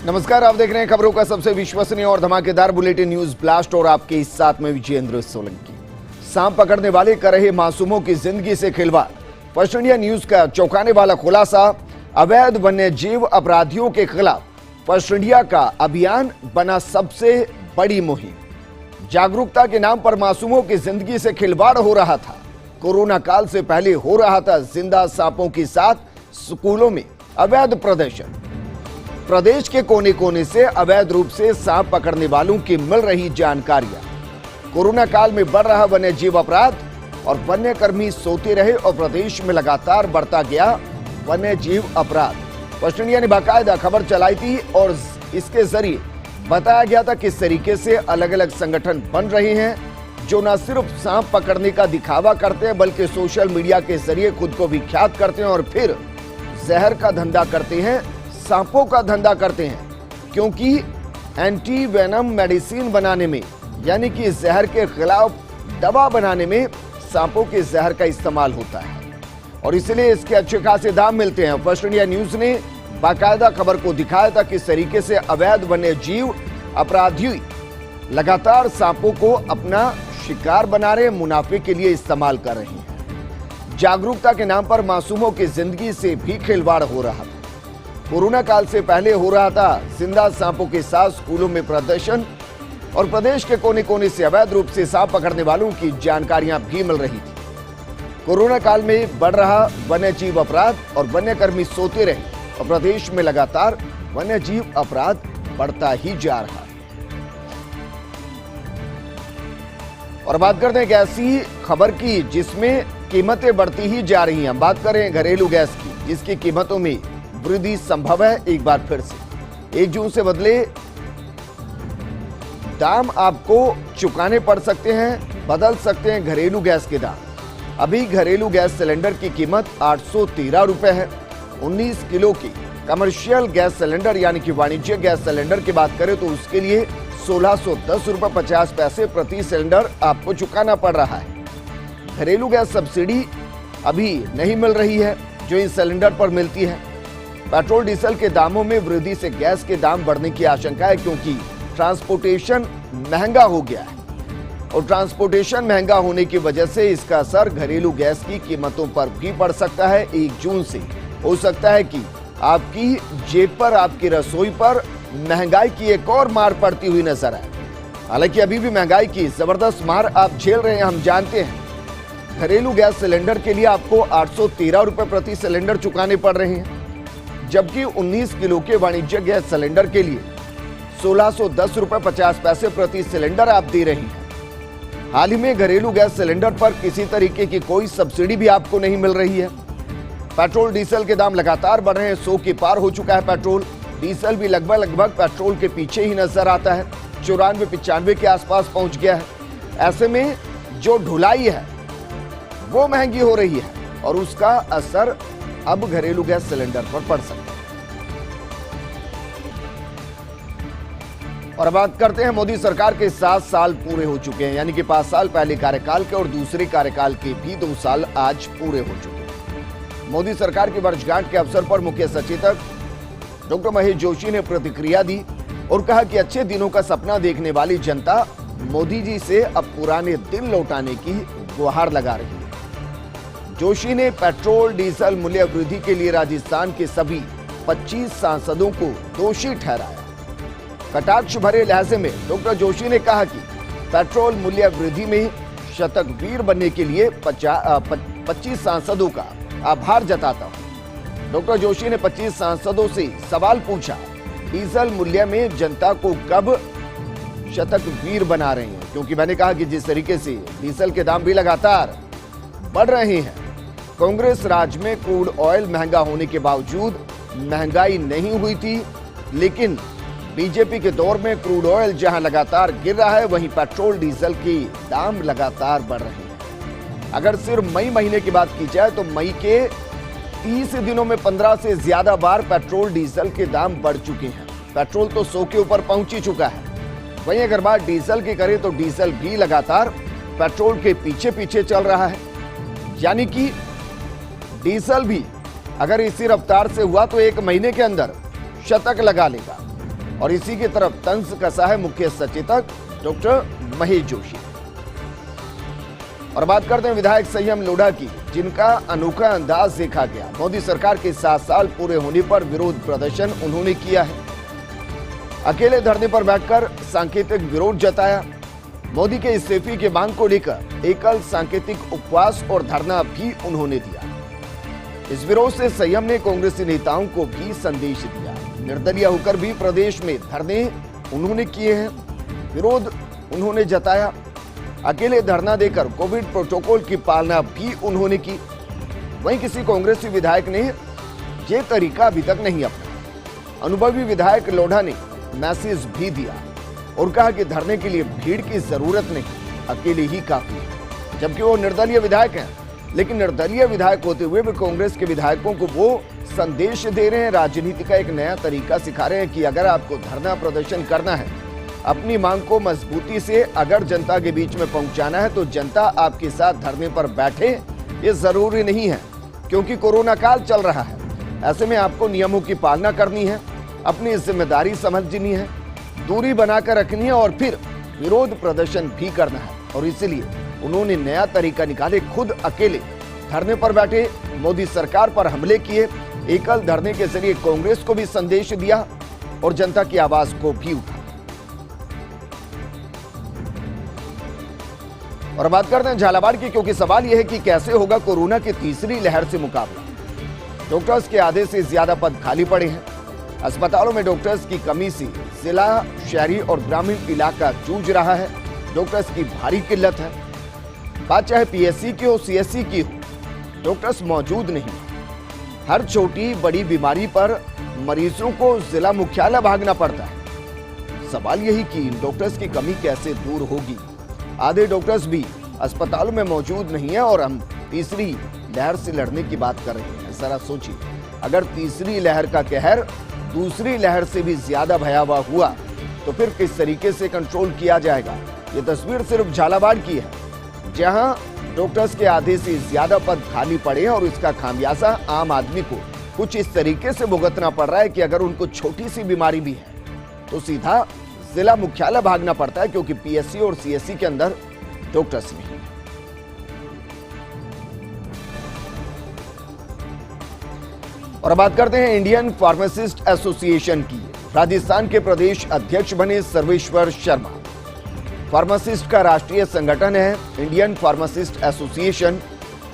नमस्कार, आप देख रहे हैं खबरों का सबसे विश्वसनीय और धमाकेदार बुलेटिन न्यूज ब्लास्ट और आपके साथ में विजेंद्र सोलंकी। सांप पकड़ने वाले कर रहे मासूमों की जिंदगी से खिलवाड़। फर्स्ट इंडिया न्यूज का चौंकाने वाला खुलासा। अवैध वन्य जीव अपराधियों के खिलाफ फर्स्ट इंडिया का अभियान बना सबसे बड़ी मुहिम। जागरूकता के नाम पर मासूमों की जिंदगी से खिलवाड़ हो रहा था। कोरोना काल से पहले हो रहा था जिंदा सांपों के साथ स्कूलों में अवैध प्रदर्शन। प्रदेश के कोने कोने से अवैध रूप से सांप पकड़ने वालों की मिल रही जानकारियां। कोरोना काल में बढ़ रहा वन्य जीव अपराध और वन्य कर्मी सोते रहे और प्रदेश में लगातार बढ़ता गया वन्य जीव अपराध। फर्स्ट इंडिया ने बाकायदा खबर चलाई थी और इसके जरिए बताया गया था किस तरीके से अलग अलग संगठन बन रहे हैं जो न सिर्फ सांप पकड़ने का दिखावा करते हैं बल्कि सोशल मीडिया के जरिए खुद को विख्यात करते हैं और फिर जहर का धंधा करते हैं, सांपों का धंधा करते हैं। क्योंकि एंटी वेनम मेडिसिन बनाने में यानी कि जहर के खिलाफ दवा बनाने में सांपों के जहर का इस्तेमाल होता है और इसलिए इसके अच्छे खासे दाम मिलते हैं। फर्स्ट इंडिया न्यूज ने बाकायदा खबर को दिखाया था किस तरीके से अवैध वन्य जीव अपराधी लगातार सांपों को अपना शिकार बना रहे, मुनाफे के लिए इस्तेमाल कर रहे हैं। जागरूकता के नाम पर मासूमों की जिंदगी से भी खिलवाड़ हो रहा था। कोरोना काल से पहले हो रहा था जिंदा सांपों के साथ स्कूलों में प्रदर्शन और प्रदेश के कोने कोने से अवैध रूप से सांप पकड़ने वालों की जानकारियां भी मिल रही थी। कोरोना काल में बढ़ रहा वन्य जीव अपराध और वन्य कर्मी सोते रहे और प्रदेश में लगातार वन्य जीव अपराध बढ़ता ही जा रहा है। और बात करते हैं एक ऐसी खबर की जिसमें कीमतें बढ़ती ही जा रही हैं। बात करें घरेलू गैस की जिसकी कीमतों में वृद्धि संभव है। एक बार फिर से 1 जून से बदले दाम आपको चुकाने पड़ सकते हैं, बदल सकते हैं घरेलू गैस के दाम। अभी घरेलू गैस सिलेंडर की कीमत 813 रुपए है। 19 किलो की कमर्शियल गैस सिलेंडर यानी कि वाणिज्यिक गैस सिलेंडर की बात करें तो उसके लिए 1610 रुपए 50 पैसे प्रति सिलेंडर आपको चुकाना पड़ रहा है। घरेलू गैस सब्सिडी अभी नहीं मिल रही है जो इस सिलेंडर पर मिलती है। पेट्रोल डीजल के दामों में वृद्धि से गैस के दाम बढ़ने की आशंका है क्योंकि ट्रांसपोर्टेशन महंगा हो गया है और ट्रांसपोर्टेशन महंगा होने की वजह से इसका असर घरेलू गैस की कीमतों पर भी पड़ सकता है। 1 जून से हो सकता है कि आपकी जेब पर, आपकी रसोई पर महंगाई की एक और मार पड़ती हुई नजर आए। हालांकि अभी भी महंगाई की जबरदस्त मार आप झेल रहे हैं, हम जानते हैं। घरेलू गैस सिलेंडर के लिए आपको 813 रुपए प्रति सिलेंडर चुकाने पड़ रहे हैं जबकि 19 किलो के वाणिज्यिक गैस सिलेंडर के लिए 1610 रुपए 50 पैसे प्रति सिलेंडर आप दे रहे हैं। हाल ही में घरेलू गैस सिलेंडर पर किसी तरीके की कोई सब्सिडी भी आपको नहीं मिल रही है। पेट्रोल डीजल के दाम लगातार बढ़ रहे हैं। 100 के पार हो चुका है पेट्रोल। डीजल भी लगभग पेट्रोल के पीछे ही नजर आता है। 94-95 के आसपास पहुंच गया है। ऐसे में जो ढुलाई है वो महंगी हो रही है और उसका असर अब घरेलू गैस सिलेंडर पर पड़ सकता है। और अब बात करते हैं मोदी सरकार के 7 साल पूरे हो चुके हैं यानी कि 5 साल पहले कार्यकाल के और दूसरे कार्यकाल के भी 2 साल आज पूरे हो चुके हैं। मोदी सरकार की वर्षगांठ के अवसर पर मुख्य सचेतक डॉक्टर महेश जोशी ने प्रतिक्रिया दी और कहा कि अच्छे दिनों का सपना देखने वाली जनता मोदी जी से अब पुराने दिन लौटाने की गुहार लगा रही है। जोशी ने पेट्रोल डीजल मूल्य वृद्धि के लिए राजस्थान के सभी 25 सांसदों को दोषी ठहराया। कटाक्ष भरे लहजे में डॉक्टर जोशी ने कहा कि पेट्रोल मूल्य वृद्धि में शतक वीर बनने के लिए 25 सांसदों का आभार जताता हूं। डॉक्टर जोशी ने 25 सांसदों से सवाल पूछा, डीजल मूल्य में जनता को कब शतक वीर बना रहे हैं? क्योंकि मैंने कहा कि जिस तरीके से डीजल के दाम भी लगातार बढ़ रहे हैं, कांग्रेस राज में क्रूड ऑयल महंगा होने के बावजूद महंगाई नहीं हुई थी, लेकिन बीजेपी के दौर में क्रूड ऑयल जहां लगातार गिर रहा है वहीं पेट्रोल डीजल के दाम लगातार बढ़ रहे हैं। अगर सिर्फ मई महीने की बात की जाए तो मई के 30 दिनों में 15 से ज्यादा बार पेट्रोल डीजल के दाम बढ़ चुके हैं। पेट्रोल तो 100 के ऊपर पहुंच ही चुका है। वहीं अगर बात डीजल की करें तो डीजल भी लगातार पेट्रोल के पीछे पीछे चल रहा है, यानी कि डीजल भी अगर इसी रफ्तार से हुआ तो 1 महीने के अंदर शतक लगा लेगा। और इसी की तरफ तंज कसा है मुख्य सचेतक डॉक्टर महेश जोशी। और बात करते हैं विधायक संयम लोढ़ा की, जिनका अनोखा अंदाज देखा गया। मोदी सरकार के 7 साल पूरे होने पर विरोध प्रदर्शन उन्होंने किया है। अकेले धरने पर बैठकर सांकेतिक विरोध जताया। मोदी के इस्तीफे की मांग को लेकर एकल सांकेतिक उपवास और धरना भी उन्होंने दिया। इस विरोध से संयम ने कांग्रेसी नेताओं को भी संदेश दिया। निर्दलीय होकर भी प्रदेश में धरने उन्होंने किए हैं, विरोध उन्होंने जताया। अकेले धरना देकर कोविड प्रोटोकॉल की पालना भी उन्होंने की। वहीं किसी कांग्रेसी विधायक ने यह तरीका अभी तक नहीं अपनाया। अनुभवी विधायक लोढ़ा ने मैसेज भी दिया और कहा कि धरने के लिए भीड़ की जरूरत नहीं, अकेले ही काफी है। जबकि वो निर्दलीय विधायक हैं, लेकिन निर्दलीय विधायक होते हुए भी कांग्रेस के विधायकों को वो संदेश दे रहे हैं, राजनीति का एक नया तरीका सिखा रहे हैं कि अगर आपको धरना प्रदर्शन करना है, अपनी मांग को मजबूती से अगर जनता के बीच में पहुंचाना है, तो जनता आपके साथ धरने पर बैठे ये जरूरी नहीं है, क्योंकि कोरोना काल चल रहा है। ऐसे में आपको नियमों की पालना करनी है, अपनी जिम्मेदारी समझनी है, दूरी बनाकर रखनी है और फिर विरोध प्रदर्शन भी करना है। और इसलिए उन्होंने नया तरीका निकाले, खुद अकेले धरने पर बैठे, मोदी सरकार पर हमले किए, एकल धरने के जरिए कांग्रेस को भी संदेश दिया और जनता की आवाज को भी उठाया। और बात करते हैं झालावाड़ की, क्योंकि सवाल यह है कि कैसे होगा कोरोना की तीसरी लहर से मुकाबला। डॉक्टर्स के आधे से ज्यादा पद खाली पड़े हैं। अस्पतालों में डॉक्टर्स की कमी से जिला, शहरी और ग्रामीण इलाका जूझ रहा है। डॉक्टर्स की भारी किल्लत है। बात चाहे पीएससी की हो, सीएससी की हो, डॉक्टर्स मौजूद नहीं। हर छोटी बड़ी बीमारी पर मरीजों को जिला मुख्यालय भागना पड़ता है। सवाल यही कि इन डॉक्टर्स की कमी कैसे दूर होगी। आधे डॉक्टर्स भी अस्पतालों में मौजूद नहीं है और हम तीसरी लहर से लड़ने की बात कर रहे हैं। जरा सोचिए, अगर तीसरी लहर का कहर दूसरी लहर से भी ज्यादा भयावह हुआ तो फिर किस तरीके से कंट्रोल किया जाएगा। ये तस्वीर सिर्फ झालावाड़ की है, जहां डॉक्टर्स के आधे से ज्यादा पद खाली पड़े हैं और इसका खामियाजा आम आदमी को कुछ इस तरीके से भुगतना पड़ रहा है कि अगर उनको छोटी सी बीमारी भी है तो सीधा जिला मुख्यालय भागना पड़ता है, क्योंकि पीएससी और सीएससी के अंदर डॉक्टर्स नहीं है। और बात करते हैं इंडियन फार्मासिस्ट एसोसिएशन की। राजस्थान के प्रदेश अध्यक्ष बने सर्वेश्वर शर्मा। फार्मासिस्ट का राष्ट्रीय संगठन है इंडियन फार्मासिस्ट एसोसिएशन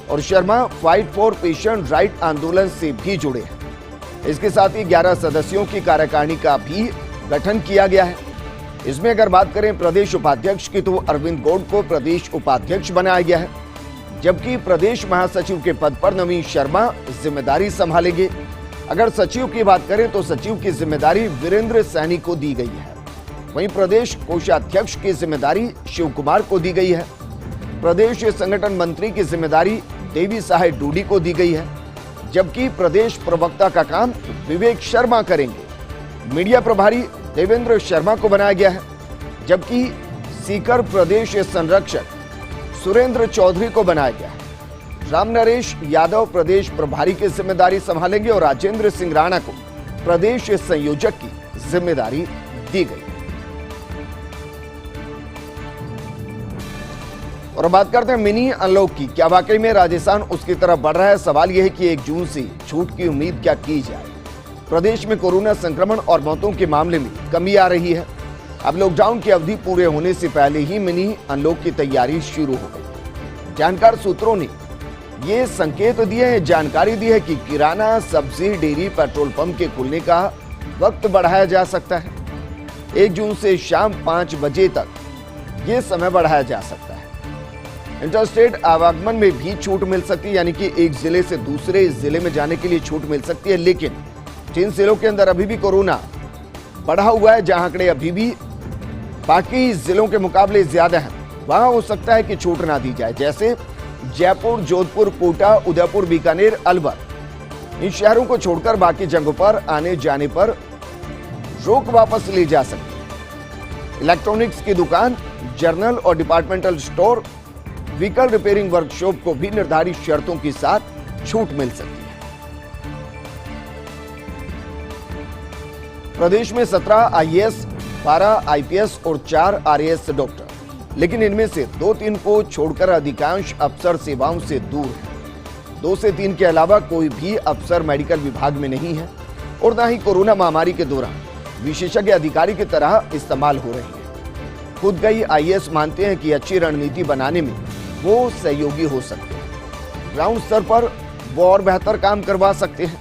और Sharma fight for patient right आंदोलन से भी जुड़े हैं। इसके साथ ही 11 सदस्यों की कार्यकारिणी का भी गठन किया गया है। इसमें अगर बात करें प्रदेश उपाध्यक्ष की, तो अरविंद गौड़ को प्रदेश उपाध्यक्ष बनाया गया है, जबकि प्रदेश महासचिव के पद पर नवीन शर्मा जिम्मेदारी संभालेंगे। अगर सचिव की बात करें तो सचिव की जिम्मेदारी वीरेंद्र सैनी को दी गई है। वहीं प्रदेश कोषाध्यक्ष की जिम्मेदारी शिव कुमार को दी गई है। प्रदेश संगठन मंत्री की जिम्मेदारी देवी सहाय डूडी को दी गई है, जबकि प्रदेश प्रवक्ता का काम विवेक शर्मा करेंगे। मीडिया प्रभारी देवेंद्र शर्मा को बनाया गया है, जबकि सीकर प्रदेश संरक्षक सुरेंद्र चौधरी को बनाया गया है। राम नरेश यादव प्रदेश प्रभारी की जिम्मेदारी संभालेंगे और राजेंद्र सिंह राणा को प्रदेश संयोजक की जिम्मेदारी दी गई। और बात करते हैं मिनी अनलॉक की। क्या वाकई में राजस्थान उसकी तरफ बढ़ रहा है? सवाल यह है कि 1 जून से छूट की उम्मीद क्या की जाए। प्रदेश में कोरोना संक्रमण और मौतों के मामले में कमी आ रही है। अब लॉकडाउन की अवधि पूरे होने से पहले ही मिनी अनलॉक की तैयारी शुरू हो गई। जानकार सूत्रों ने ये संकेत दिए हैं, जानकारी दी है कि किराना, सब्जी, डेयरी, पेट्रोल पंप के खुलने का वक्त बढ़ाया जा सकता है। 1 जून से शाम 5 बजे तक ये समय बढ़ाया जा सकता है। इंटरस्टेट आवागमन में भी छूट मिल सकती है, यानी कि एक जिले से दूसरे जिले में जाने के लिए छूट मिल सकती है। लेकिन जिन जिलों के अंदर अभी भी कोरोना बढ़ा हुआ है, जहां आंकड़े अभी भी बाकी जिलों के मुकाबले ज्यादा हैं, वहां हो सकता है कि छूट ना दी जाए। जैसे जयपुर, जोधपुर, कोटा, उदयपुर, बीकानेर, अलवर, इन शहरों को छोड़कर बाकी जगहों पर आने जाने पर रोक वापस ली जा सकती है। इलेक्ट्रॉनिक्स की दुकान, जर्नल और departmental store, vehicle repairing workshop को भी निर्धारित शर्तों के साथ छूट मिल सकती है। प्रदेश में 17 आईएएस, 12 आईपीएस और 4 आरएएस डॉक्टर, लेकिन इनमें से 2-3 को छोड़कर अधिकांश अफसर सेवाओं से दूर हैं। 2 से 3 के अलावा कोई भी अफसर मेडिकल विभाग में नहीं है और न ही कोरोना महामारी के दौरान विशेषज्ञ अधिकारी की तरह इस्तेमाल हो रहे हैं। खुद कई आईएएस मानते हैं कि अच्छी रणनीति बनाने में वो सहयोगी हो सकते हैं। ग्राउंड स्तर पर वो और बेहतर काम करवा सकते हैं।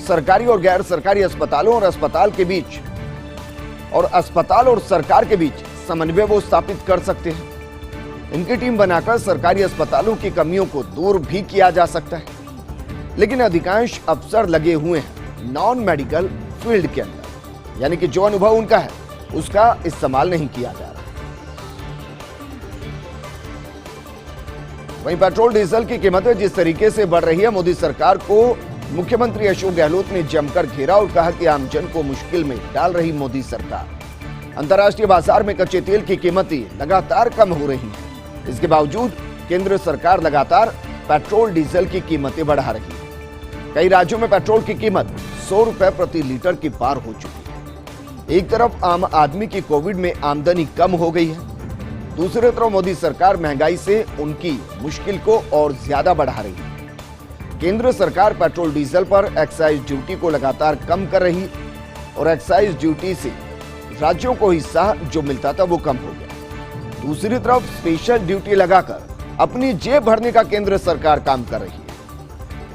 सरकारी और गैर सरकारी अस्पतालों और अस्पताल और सरकार के बीच समन्वय वो स्थापित कर सकते हैं। इनकी टीम बनाकर सरकारी अस्पतालों की कमियों को दूर भी किया जा सकता है। लेकिन अधिकांश अफसर लगे हुए हैं नॉन मेडिकल फील्ड के अंदर, यानी कि जो अनुभव उनका है उसका इस्तेमाल नहीं किया जा रहा। वहीं पेट्रोल डीजल की कीमतें जिस तरीके से बढ़ रही है, मोदी सरकार को मुख्यमंत्री अशोक गहलोत ने जमकर घेरा और कहा कि आमजन को मुश्किल में डाल रही मोदी सरकार। अंतर्राष्ट्रीय बाजार में कच्चे तेल की कीमतें लगातार कम हो रही हैं। इसके बावजूद केंद्र सरकार लगातार पेट्रोल डीजल की कीमतें बढ़ा रही है। कई राज्यों में पेट्रोल की कीमत 100 रुपए प्रति लीटर की पार हो चुकी है। एक तरफ आम आदमी की कोविड में आमदनी कम हो गई है, दूसरी तरफ मोदी सरकार महंगाई से उनकी मुश्किल को और ज्यादा बढ़ा रही है। केंद्र सरकार पेट्रोल डीजल पर एक्साइज ड्यूटी को लगातार कम कर रही और एक्साइज ड्यूटी से राज्यों को हिस्सा जो मिलता था वो कम हो गया। दूसरी तरफ स्पेशल ड्यूटी लगाकर अपनी जेब भरने का केंद्र सरकार काम कर रही है।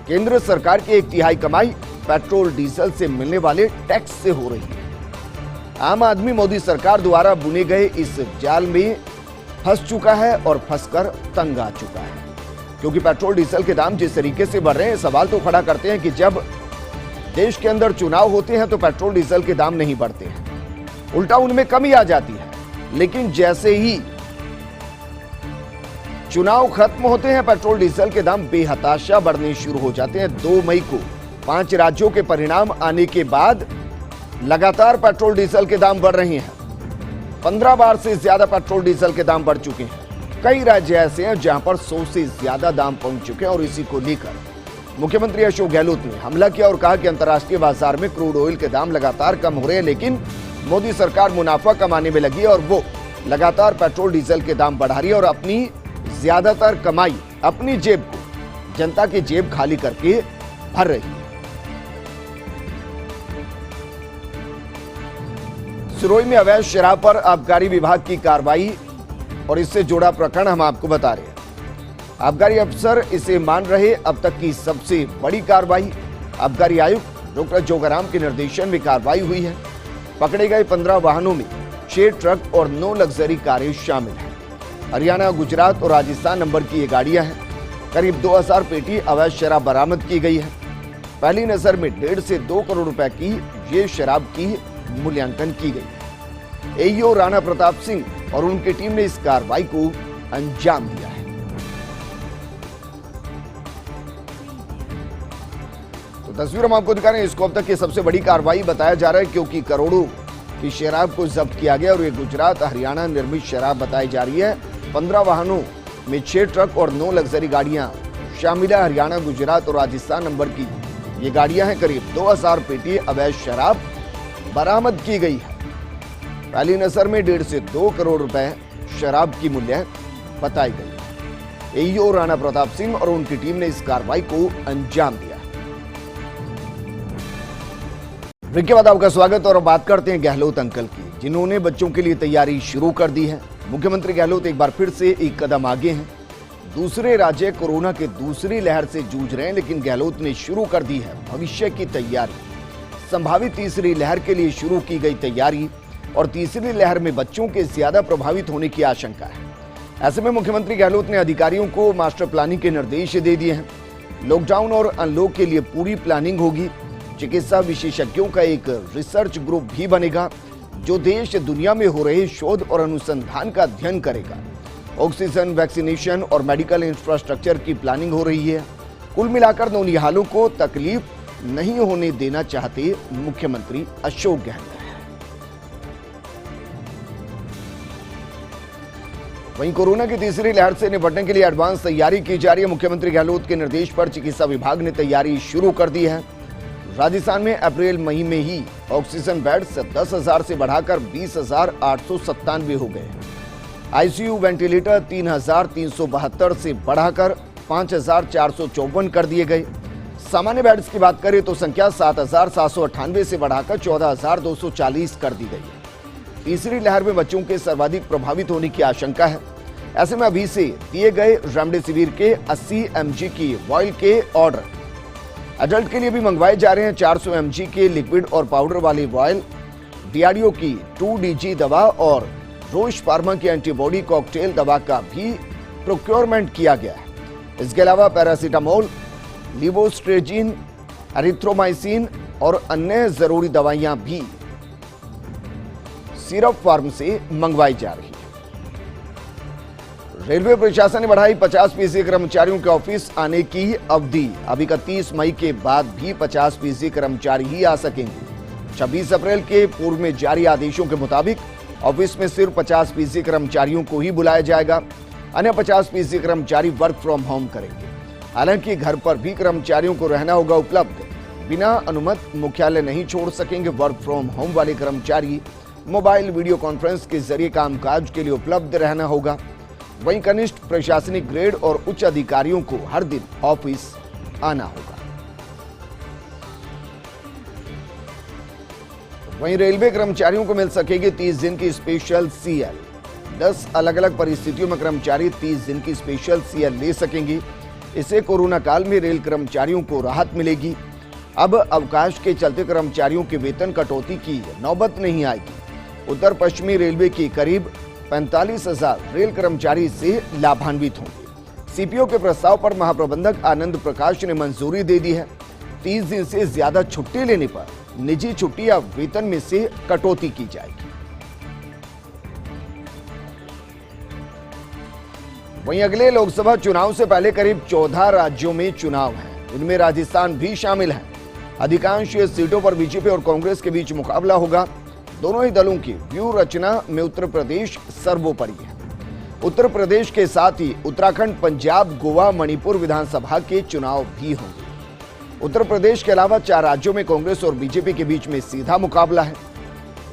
केंद्र सरकार की 1/3 कमाई पेट्रोल डीजल से मिलने वाले टैक्स से हो रही है। आम आदमी मोदी सरकार द्वारा बुने गए इस जाल में फंस चुका है और फंसकर तंग आ चुका है, क्योंकि पेट्रोल डीजल के दाम जिस तरीके से बढ़ रहे हैं, सवाल तो खड़ा करते हैं कि जब देश के अंदर चुनाव होते हैं तो पेट्रोल डीजल के दाम नहीं बढ़ते हैं, उल्टा उनमें कमी आ जाती है। लेकिन जैसे ही चुनाव खत्म होते हैं, पेट्रोल डीजल के दाम बेहताशा बढ़ने शुरू हो जाते हैं। 2 मई को 5 राज्यों के परिणाम आने के बाद लगातार पेट्रोल डीजल के दाम बढ़ रहे हैं। 15 बार से ज्यादा पेट्रोल डीजल के दाम बढ़ चुके हैं। कई राज्य ऐसे हैं जहां पर 100 से ज्यादा दाम पहुंच चुके हैं और इसी को लेकर मुख्यमंत्री अशोक गहलोत ने हमला किया और कहा कि अंतर्राष्ट्रीय बाजार में क्रूड ऑयल के दाम लगातार कम हो रहे हैं, लेकिन मोदी सरकार मुनाफा कमाने में लगी है और वो लगातार पेट्रोल डीजल के दाम बढ़ा रही है और अपनी ज्यादातर कमाई अपनी जेब को, जनता की जेब खाली करके भर रही है। सिरोही में अवैध शराब पर आबकारी विभाग की कार्रवाई और इससे जुड़ा प्रकरण हम आपको बता रहे हैं। आबकारी अफसर इसे मान रहे अब तक की सबसे बड़ी कार्रवाई। आबकारी आयुक्त डॉक्टर जोगाराम के निर्देशन में कार्रवाई हुई है। पकड़े गए 15 वाहनों में 6 ट्रक और 9 लग्जरी कारें शामिल हैं। हरियाणा, गुजरात और राजस्थान नंबर की ये गाड़ियां हैं। करीब 2000 पेटी अवैध शराब बरामद की गई है। पहली नजर में 1.5 से 2 करोड़ रुपए की ये शराब की मूल्यांकन की गई। एईओ राणा प्रताप सिंह और उनकी टीम ने इस कार्रवाई को अंजाम दिया है। तो तस्वीर हम आपको दिखा रहे हैं। इसको अब तक की सबसे बड़ी कार्रवाई बताया जा रहा है, क्योंकि करोड़ों की शराब को जब्त किया गया और ये गुजरात हरियाणा निर्मित शराब बताई जा रही है। 15 वाहनों में 6 ट्रक और 9 लग्जरी गाड़ियां शामिल है। हरियाणा, गुजरात और राजस्थान नंबर की ये गाड़ियां हैं। करीब 2000 पेटी अवैध शराब बरामद की गई है। पहली नजर में 1.5 से 2 करोड़ रुपए शराब की मूल्य बताई गई। एईओ राणा प्रताप सिंह और उनकी टीम ने इस कार्रवाई को अंजाम दिया। ब्रेक के बाद आपका स्वागत और बात करते हैं गहलोत अंकल की, जिन्होंने बच्चों के लिए तैयारी शुरू कर दी है। मुख्यमंत्री गहलोत एक बार फिर से एक कदम आगे हैं। दूसरे राज्य कोरोना के दूसरी लहर से जूझ रहे हैं, लेकिन गहलोत ने शुरू कर दी है भविष्य की तैयारी। संभावित तीसरी लहर के लिए शुरू की गई तैयारी और तीसरी लहर में बच्चों के ज्यादा प्रभावित होने की आशंका है। ऐसे में मुख्यमंत्री गहलोत ने अधिकारियों को मास्टर प्लानिंग के निर्देश दे दिए हैं। लॉकडाउन और अनलॉक के लिए पूरी प्लानिंग होगी। चिकित्सा विशेषज्ञों का एक रिसर्च ग्रुप भी बनेगा, जो देश दुनिया में हो रहे शोध और अनुसंधान का अध्ययन करेगा। ऑक्सीजन, वैक्सीनेशन और मेडिकल इंफ्रास्ट्रक्चर की प्लानिंग हो रही है। कुल मिलाकर नौनिहालों को तकलीफ नहीं होने देना चाहते मुख्यमंत्री अशोक गहलोत। वहीं कोरोना की तीसरी लहर से निपटने के लिए एडवांस तैयारी की जा रही है। मुख्यमंत्री गहलोत के निर्देश पर चिकित्सा विभाग ने तैयारी शुरू कर दी है। राजस्थान में अप्रैल मई में ही ऑक्सीजन बेड 10,000 से बढ़ाकर 20,897 हो गए। आईसीयू वेंटिलेटर 3,372 से बढ़ाकर 5,454 कर दिए गए। सामान्य बेड्स की बात करें तो संख्या 7,798 से बढ़ाकर 14,240 कर दी गई है। तीसरी लहर में बच्चों के सर्वाधिक प्रभावित होने की आशंका है। ऐसे में अभी से दिए गए रेमडेसिविर के 80 mg की वॉइल के ऑर्डर एडल्ट के लिए भी मंगवाए जा रहे हैं। 400 mg के लिक्विड और पाउडर वाली वॉइल, डीआरडीओ की 2DG दवा और रोश फार्मा की एंटीबॉडी कॉकटेल दवा का भी प्रोक्योरमेंट किया गया है। इसके अलावा पैरासीटामोल, लिवोस्ट्रेजिन, एरिथ्रोमाइसिन और अन्य जरूरी दवाइयां भी सिरप फार्म से मंगवाई जा रही है। रेलवे प्रशासन ने बढ़ाई 50% कर्मचारियों के ऑफिस आने की अवधि। अब 31 मई के बाद भी 50% कर्मचारी ही आ सकेंगे। 26 अप्रैल के पूर्व में जारी आदेशों के मुताबिक ऑफिस में सिर्फ 50% कर्मचारियों को ही बुलाया जाएगा। अन्य 50% कर्मचारी वर्क फ्रॉम होम करेंगे। हालांकि घर पर भी कर्मचारियों को रहना होगा उपलब्ध। बिना अनुमति मुख्यालय नहीं छोड़ सकेंगे। वर्क फ्रॉम होम वाले कर्मचारी मोबाइल वीडियो कॉन्फ्रेंस के जरिए कामकाज के लिए उपलब्ध रहना होगा। वहीं कनिष्ठ प्रशासनिक ग्रेड और उच्च अधिकारियों को हर दिन ऑफिस आना होगा। वहीं रेलवे कर्मचारियों को मिल सकेगी 30 दिन की स्पेशल सीएल। 10 अलग अलग परिस्थितियों में कर्मचारी 30 दिन की स्पेशल सीएल ले सकेंगे। इससे कोरोना काल में रेल कर्मचारियों को राहत मिलेगी। अब अवकाश के चलते कर्मचारियों के वेतन कटौती की नौबत नहीं आएगी। उत्तर पश्चिमी रेलवे की करीब 45,000 रेल कर्मचारी इससे लाभान्वित होंगे। सीपीओ के प्रस्ताव पर महाप्रबंधक आनंद प्रकाश ने मंजूरी दे दी है। 30 दिन से ज्यादा छुट्टी लेने पर निजी छुट्टी या वेतन में से कटौती की जाएगी। वहीं अगले लोकसभा चुनाव से पहले करीब 14 राज्यों में चुनाव है। इनमें राजस्थान भी शामिल है। अधिकांश सीटों पर बीजेपी और कांग्रेस के बीच मुकाबला होगा। दोनों ही दलों की व्यूह रचना में उत्तर प्रदेश सर्वोपरि है। उत्तर प्रदेश के साथ ही उत्तराखंड, पंजाब, गोवा, मणिपुर विधानसभा के चुनाव भी होंगे। उत्तर प्रदेश के अलावा 4 राज्यों में कांग्रेस और बीजेपी के बीच में सीधा मुकाबला है।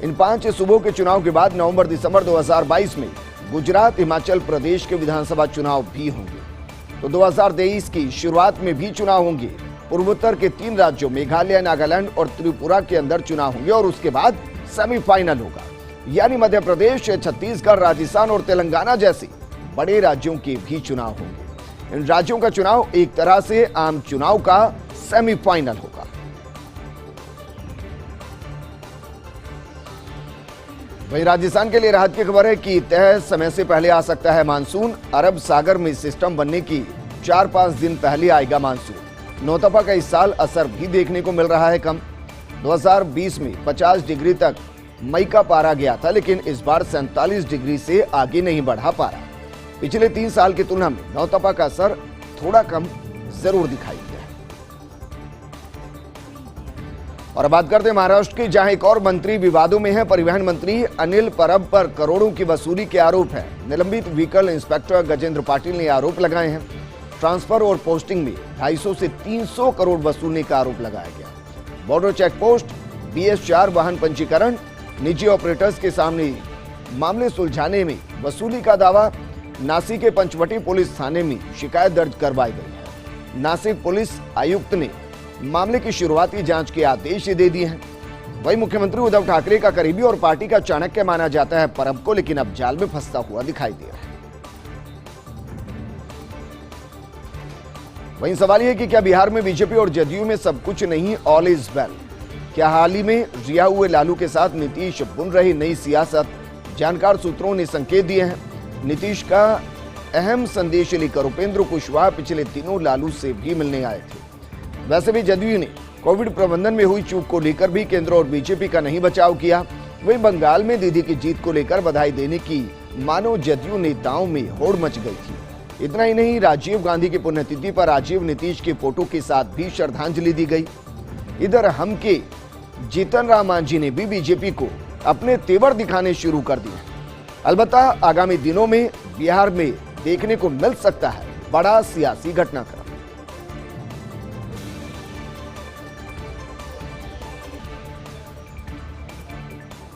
इन 5 सूबों के चुनाव के बाद नवंबर-दिसंबर 2022 में गुजरात, हिमाचल प्रदेश के विधानसभा चुनाव भी होंगे। तो 2023 की शुरुआत में भी चुनाव होंगे। पूर्वोत्तर के 3 राज्यों मेघालय, नागालैंड और त्रिपुरा के अंदर चुनाव होंगे और उसके बाद सेमीफाइनल होगा। यानी मध्य प्रदेश, छत्तीसगढ़, राजस्थान और तेलंगाना जैसे बड़े राज्यों के भी चुनाव होंगे। इन राज्यों का चुनाव एक तरह से आम चुनाव का सेमीफाइनल होगा। वहीं राजस्थान के लिए राहत की खबर है कि तय समय से पहले आ सकता है मानसून। अरब सागर में सिस्टम बनने की 4-5 दिन पहले आएगा मानसून। नौतपा का इस साल असर भी देखने को मिल रहा है कम। 2020 में 50 डिग्री तक मई का पारा गया था, लेकिन इस बार 47 डिग्री से आगे नहीं बढ़ा पारा। पिछले 3 साल की तुलना में नौतपा का असर थोड़ा कम जरूर दिखाई दिया है। और अब बात करते हैं महाराष्ट्र की, जहां एक और मंत्री विवादों में है। परिवहन मंत्री अनिल परब पर करोड़ों की वसूली के आरोप है। निलंबित व्हीकल इंस्पेक्टर गजेंद्र पाटिल ने आरोप लगाए हैं। ट्रांसफर और पोस्टिंग में 250 से 300 करोड़ वसूलने का आरोप लगाया गया। बॉर्डर चेकपोस्ट, BS4 वाहन पंजीकरण, निजी ऑपरेटर्स के सामने मामले सुलझाने में वसूली का दावा। नासिक के पंचवटी पुलिस थाने में शिकायत दर्ज करवाई गई है। नासिक पुलिस आयुक्त ने मामले की शुरुआती जांच के आदेश दे दिए हैं। वहीं मुख्यमंत्री उद्धव ठाकरे का करीबी और पार्टी का चाणक्य माना जाता है परब को, लेकिन अब जाल में फंसता हुआ दिखाई दे रहा है। वहीं सवाल यह कि क्या बिहार में बीजेपी और जदयू में सब कुछ नहीं, ऑल इज वेल? क्या हाल ही में रिहा हुए लालू के साथ नीतीश बुन रही नई सियासत? जानकार सूत्रों ने संकेत दिए हैं। नीतीश का अहम संदेश लेकर उपेंद्र कुशवाहा पिछले दिनों लालू से भी मिलने आए थे। वैसे भी जदयू ने कोविड प्रबंधन में हुई चूक को लेकर भी केंद्र और बीजेपी का नहीं बचाव किया। वहीं बंगाल में दीदी की जीत को लेकर बधाई देने की मानो जदयू नेताओं में होड़ मच गई थी। इतना ही नहीं, राजीव गांधी की पुण्यतिथि पर राजीव नीतीश के फोटो के साथ भी श्रद्धांजलि दी गई। इधर हम के जीतन राम मांझी ने भी बीजेपी को अपने तेवर दिखाने शुरू कर दिए। अलबत्ता आगामी दिनों में बिहार में देखने को मिल सकता है बड़ा सियासी घटनाक्रम।